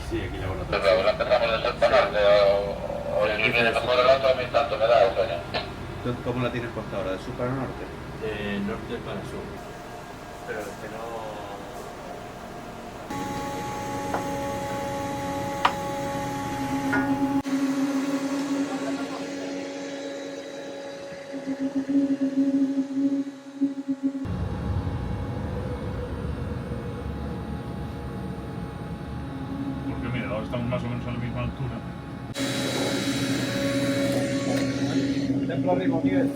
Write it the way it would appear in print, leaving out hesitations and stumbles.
Sí, aquí la Pero claro, la empezamos a separar, o si viene mejor el otro, a mí tanto me da el sueño. Entonces, ¿cómo la tienes puesta ahora? ¿De sur para norte? De norte para sur. Pero es que no. Porque mira, ahora estamos más o menos a la misma altura. Templo arriba, Miguel.